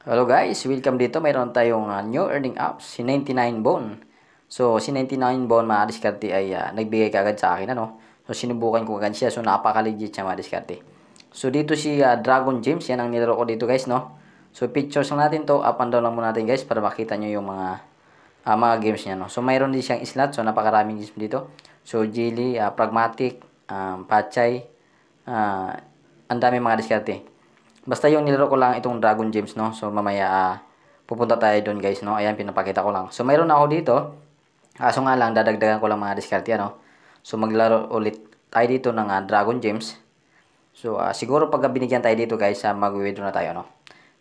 Hello guys, welcome dito. Mayroon tayong new earning apps, si 99 Bone. So, si 99 Bone mga diskarte ay nagbigay kagad sa akin. So, sinubukan ko agad siya. So, napaka-legit siya mga diskarte. So, dito si Dragon James. Yan ang nilaro ko dito guys, no? So, pictures lang natin to. Up and down lang muna natin guys para makita nyo yung mga games niya, no? So, mayroon din siyang slot. So, napakaraming games dito. So, Jilly, Pragmatic, Pachay, ang dami mga diskarte. Basta yung nilaro ko lang itong Dragon Gems, no? So, mamaya pupunta tayo doon guys, no? Ayan, pinapakita ko lang. So, mayroon ako dito. Kaso nga lang, dadagdagan ko lang mga diskarte, no? So, maglaro ulit tayo dito ng Dragon Gems. So, siguro pag binigyan tayo dito guys, mag-withdraw na tayo, no?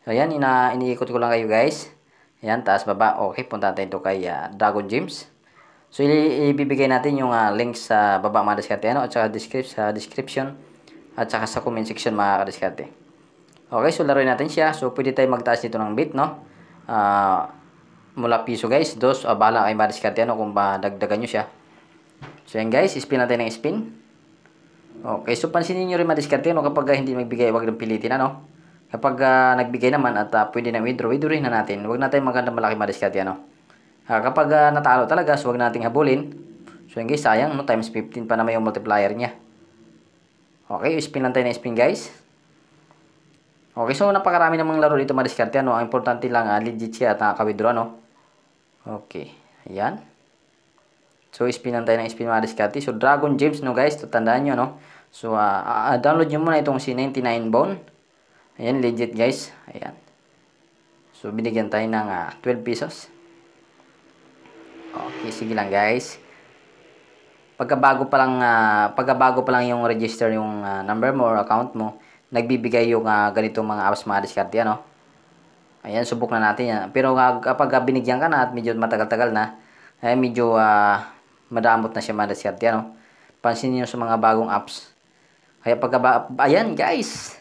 So, ayan, iniikot ko lang kayo guys. Ayan, taas baba. Okay, punta tayo dito kay Dragon Gems. So, ibibigay natin yung link sa baba mga diskarte, no? At saka sa description. At saka sa comment section mga diskarte. Okay, so laruin natin siya. So, pwede tayo magtaas dito ng bit, no? Mula piso, guys. Bahala kayo madiskarte, no? Kung dagdagan nyo siya. So, yan, guys. Spin natin ng spin. Okay, so pansinin nyo rin madiskarte, no? Kapag hindi magbigay, wag nang pilitin, ano? Kapag nagbigay naman at pwede na withdrawin na natin. Wag natin magandang malaki madiskarte, no? Kapag natalo talaga, so wag nating habulin. So, yan, guys. Sayang, no? Times 15 pa naman yung multiplier niya. Okay, spin lang tayo ng spin, guys. Okay, so napakarami namang laro dito madiskarte, no? Ang importante lang, legit siya at nakaka-withdraw, no? Okay, ayan. So, spin lang tayo ng spin madiskarte. So, Dragon Gems, no guys? Tandaan nyo, no? So, download nyo muna itong si 99 Bone. Ayan, legit guys. Ayan. So, binigyan tayo ng 12 pesos. Okay, sige lang guys. Pagkabago pa lang yung register yung number mo or account mo, nagbibigay yung ganitong mga apps mga diskarte, ano? Ayan, subok na natin yan. Pero kapag binigyan ka na at medyo matagal-tagal na, ay medyo madamot na siya mga diskarte, ano? Pansin niyo sa mga bagong apps. Kaya ayan guys.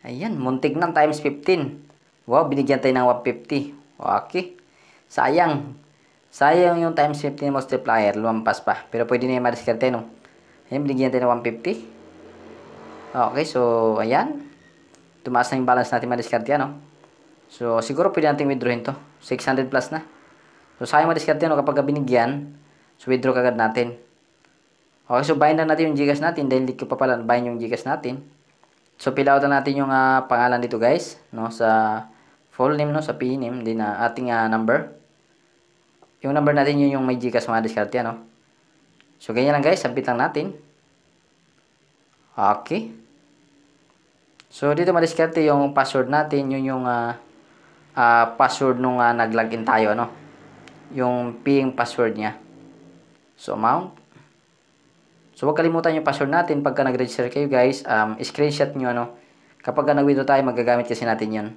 Ayan, muntik ng times 15. Wow, binigyan tayo ng 150. Okay. Sayang. Sayang yung times 15 multiplier, lumampas pa. Pero pwede na yung mga diskarte, no? Ayan, binigyan tayo ng 150. Okay, so, ayan. Tumaas na yung balance natin madiskarte, no? So, siguro pwede natin withdrawin to. 600 plus na. So, sayang madiskarte, no? Kapag binigyan, so, withdraw kagad natin. Okay, so, bind na natin yung Gcash natin. Dahil hindi ko pa pala bind yung Gcash natin. So, fill out na natin yung pangalan dito, guys. No? Sa full name, no? Sa PE name. Din ating number. Yung number natin yun yung may Gcash madiskarte, no? So, ganyan lang, guys. Submit lang natin. Okay. So, dito madiskarte yung password natin. Yun yung password nung nag-login tayo, no? Yung ping password niya. So, amount. So, huwag kalimutan yung password natin pagka nag-register kayo, guys. Screenshot nyo, ano? Kapag nag-withdraw tayo, magagamit kasi natin yun.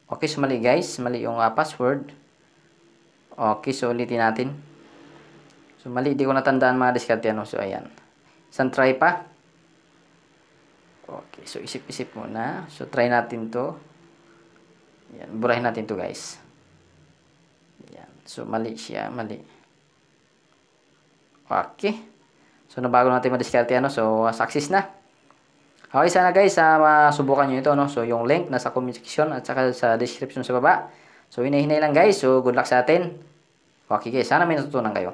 Okay, so mali, guys. Mali yung password. Okay, so ulitin natin. So, mali. Di ko natandaan mga diskarte, ano? So, ayan. Isang try pa. Okay, so isip-isip muna. So, try natin to. Yan, burahin natin to guys. Yan, so mali siya, mali. Okay. So, nabago natin madiskarte, ano? So, success na. Okay, sana guys, masubukan nyo ito, no? So, yung link nasa comment section at saka sa description sa baba. So, hinahinay lang guys. So, good luck sa atin. Okay guys, sana may natutunan kayo.